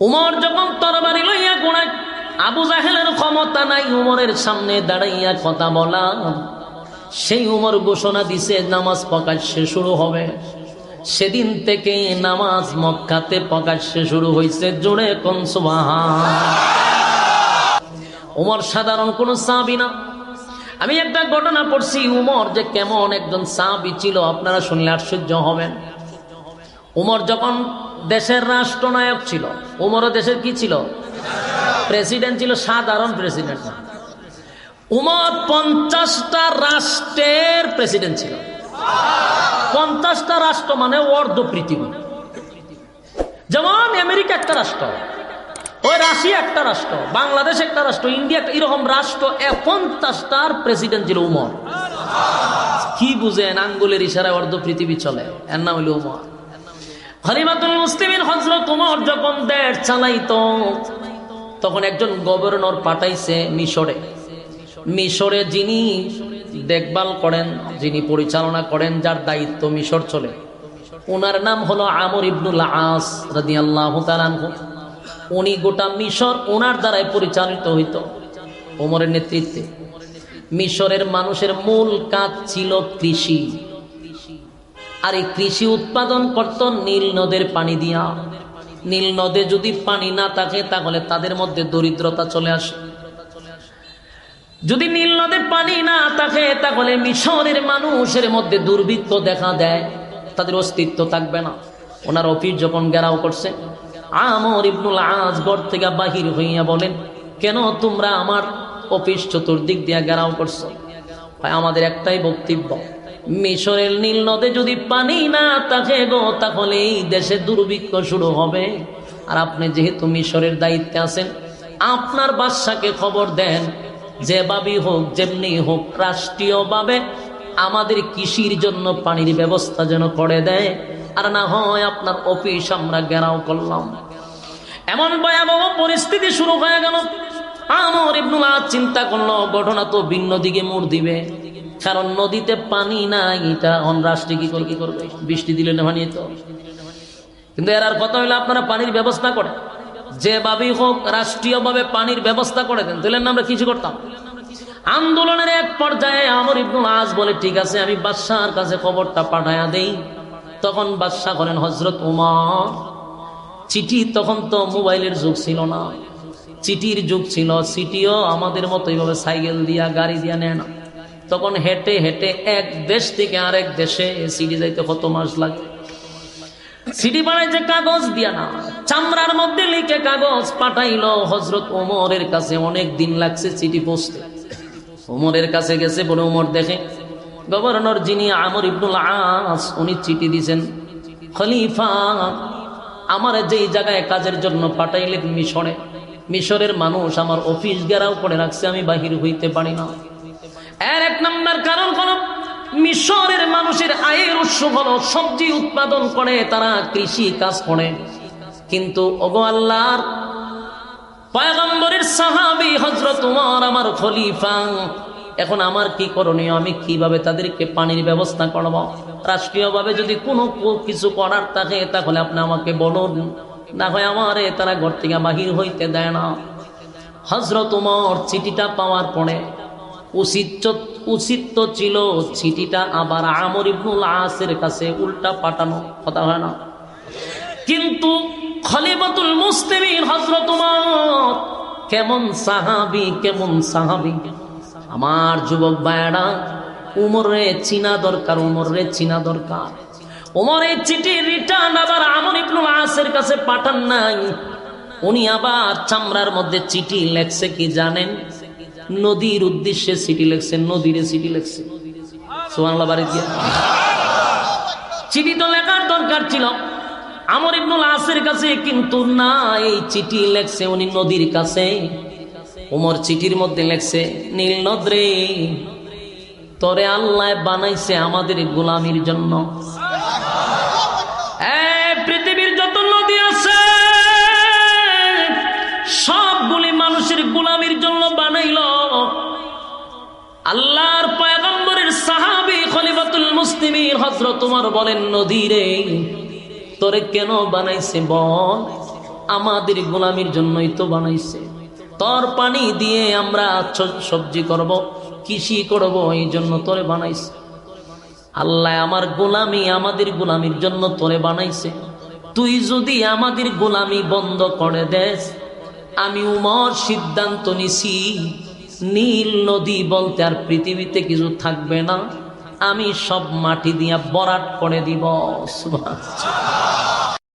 উমর যখন তরবারি লইয়া ঘোড়ায়, আবু জাহেলের ক্ষমতা নাই উমরের সামনে দাঁড়াইয়া কথা বলা। সেই উমর ঘোষণা দিছে নামাজ প্রকাশ্যে শুরু হবে। সেদিন থেকে নামাজ মক্কাতে প্রকাশ্যে শুরু হয়েছে। জোরে কোন সুবহান। উমর সাধারণ কোন সাহাবী না। আমি একটা ঘটনা পড়ছি, উমর যে কেমন একজন সাহাবী ছিল আপনারা শুনলে আশ্চর্য হবেন। উমর যখন দেশের রাষ্ট্রনায়ক ছিল, উমরও দেশের কি ছিল? প্রেসিডেন্ট ছিল, সাধারণ প্রেসিডেন্ট না। উমর 50টা রাষ্ট্রের প্রেসিডেন্ট ছিল। 50টা রাষ্ট্র মানে অর্ধ পৃথিবী। যেমন আমেরিকা একটা রাষ্ট্র, ওই রাশিয়া একটা রাষ্ট্র, বাংলাদেশ একটা রাষ্ট্র, ইন্ডিয়া একটা, এরকম রাষ্ট্র 50টার প্রেসিডেন্ট ছিল উমর। কি বুঝেন? আঙ্গুলের ইশারায় অর্ধ পৃথিবী চলে, এর নাম হইল উমর। খলিফাতুল মুসলিমিন হযরত উমর যখন দেশ চালাইতো, তখন একজন গভর্নর পাঠাইছে মিশরে। মিশরে যিনি দেখভাল করেন, যিনি পরিচালনা করেন, যার দায়িত্ব মিশর চলে, ওনার নাম হলো আমর ইবনুল আস রাদিয়াল্লাহু তাআলা আনহু। উনি গোটা মিশর ওনার দ্বারাই পরিচালিত হইত, ওমরের নেতৃত্বে। মিশরের মানুষের মূল কাজ ছিল কৃষি, আর এই কৃষি উৎপাদন করত নীল নদের পানি দিয়া। নীল নদে যদি পানি না থাকে তাহলে তাদের মধ্যে দরিদ্রতা চলে আসে। যদি নীল নদে পানি না থাকে তাহলে মিশরের মানুষের মধ্যে দুর্ভিক্ষ দেখা দেয়, তাদের অস্তিত্ব থাকবে না। ওনার অফিস যখন ঘেরাও করছে, আমর ইবনুল আস ঘর থেকে বাহির হইয়া বলেন, কেন তোমরা আমার অফিস চতুর্দিক দিয়া ঘেরাও করছো? আমাদের একটাই বক্তব্য, মিশরের নীল নদে যদি পানি না থাকে গো, তাহলে এই দেশে দুর্ভিক্ষ শুরু হবে। আর আপনি যেহেতু মিশরের দায়িত্বে আছেন, আপনার বাদশাকে খবর দেন, যেভাবেই হোক যেমনি হোক রাষ্ট্রীয়ভাবে আমাদের কৃষির জন্য পানির ব্যবস্থা যেন করে দেয়, আর না হয় আপনার অফিস আমরা ঘেরাও করলাম। এমন ভয়াবহ পরিস্থিতি শুরু হয়ে গেল। আমর ইবনুল আস চিন্তা করলো, ঘটনা তো ভিন্ন দিকে মোড় দিবে, কারণ নদীতে পানি নাই। এটা রাষ্ট্রে কি করবে? বৃষ্টি দিলে না পানি তো। কিন্তু এর আর কথা হইলো আপনারা পানির ব্যবস্থা করে, যেভাবেই হোক রাষ্ট্রীয়ভাবে পানির ব্যবস্থা করে দেন, তাহলে আমরা কিছু করতাম। আন্দোলনের এক পর্যায়ে আমর ইবনুল আস বলে, ঠিক আছে আমি বাদশার কাছে খবরটা পাঠায়া দেই। তখন বাদশা করেন হযরত উমর চিঠি। তখন তো মোবাইলের যুগ ছিল না, চিঠির যুগ ছিল। চিঠিও আমাদের মতো এইভাবে সাইকেল দিয়া গাড়ি দিয়া নেয় না। তখন হেঁটে হেঁটে এক দেশ থেকে আরেক দেশে চিঠি যাইতে কত মাস লাগে। চিঠি বানাইছে কাগজ দিয়া না, চামড়ার মধ্যে লিখে কাগজ পাঠাইলো হযরত ওমরের কাছে। অনেক দিন লাগছে চিঠি পৌঁছতে। ওমরের কাছে গেছে বলে, ওমর দেখে গভর্নর যিনি আমর ইবনুল আস, উনি চিঠি দিয়েছেন, খলিফা আমার যেই জায়গায় কাজের জন্য পাঠাইলেন মিশরে, মিশরের মানুষ আমার অফিস ঘেরাও করে রাখছে, আমি বাহির হইতে পারি না। এর এক নম্বর কারণ হলো, মিশরের মানুষের আয়ের উৎস হলো সবজি উৎপাদন করে, তারা কৃষি কাজ করে। কিন্তু ওগো আল্লাহর পয়গম্বরের সাহাবী হযরত উমর আমার খলিফা, এখন আমার কি করণীয়? আমি কিভাবে তাদেরকে পানির ব্যবস্থা করব? রাষ্ট্রীয়ভাবে যদি কোনো কিছু করার থাকে তাহলে আপনি আমাকে বলুন, না হয় আমারে তারা ঘর থেকে বাহির হইতে দেয় না। হযরত উমর চিঠিটা পাওয়ার পরে উচিত তো ছিল চিঠিটা আবার আমর ইবনুল আসের কাছে উল্টা পাঠানো, কথা হয় না? কিন্তু খলিফাতুল মুসলিমিন হযরত উমর কেমন সাহাবী, কেমন সাহাবী! আমার যুবক ভাইরা, উমরে চিনা দরকার, উমরে চিনা দরকার। উমরের চিঠি রিটার্ন আবার আমর ইবনুল আসের কাছে পাঠান নাই। উনি আবার চামড়ার মধ্যে চিঠি লেখছে কি জানেন? নদীর উদ্দেশ্যে চিঠি লেখছে, নদীরে চিঠি লেখছে। সুবহানাল্লাহ বাড়ি দিয়া চিঠি তো লেখার দরকার ছিল আমর ইবনুল আসের কাছে, কিন্তু না, এই চিঠি লেখছে উনি নদীর কাছে। উমর চিঠির মধ্যে লেখছে, নীল নদ রে, তোরে আল্লাহ বানাইছে আমাদের গোলামির জন্য। পৃথিবীর যত নদী আছে সবগুলি মানুষের গোলামির জন্য বানাইল। আল্লাহর পয়গম্বরের সাহাবী খলিফাতুল মুসলিমিন হযরত উমর বলেন, নদী রে, তোরে কেন বানাইছে বল? আমাদের গোলামির জন্যই তো বানাইছে। তোর পানি দিয়ে আমরা সবজি করব, কৃষি করব, এই জন্য তোরে বানাইছে। আল্লাহ আমার গোলামি, আমাদের গোলামির জন্য তোরে বানাইছে। তুই যদি আমাদের গোলামি বন্ধ করে দেস, আমি উমর সিদ্ধান্ত নিছি নীল নদী বলতে আর পৃথিবীতে কিছু থাকবে না, আমি সব মাটি দিয়া বরাট করে দিব। সুবহানাল্লাহ।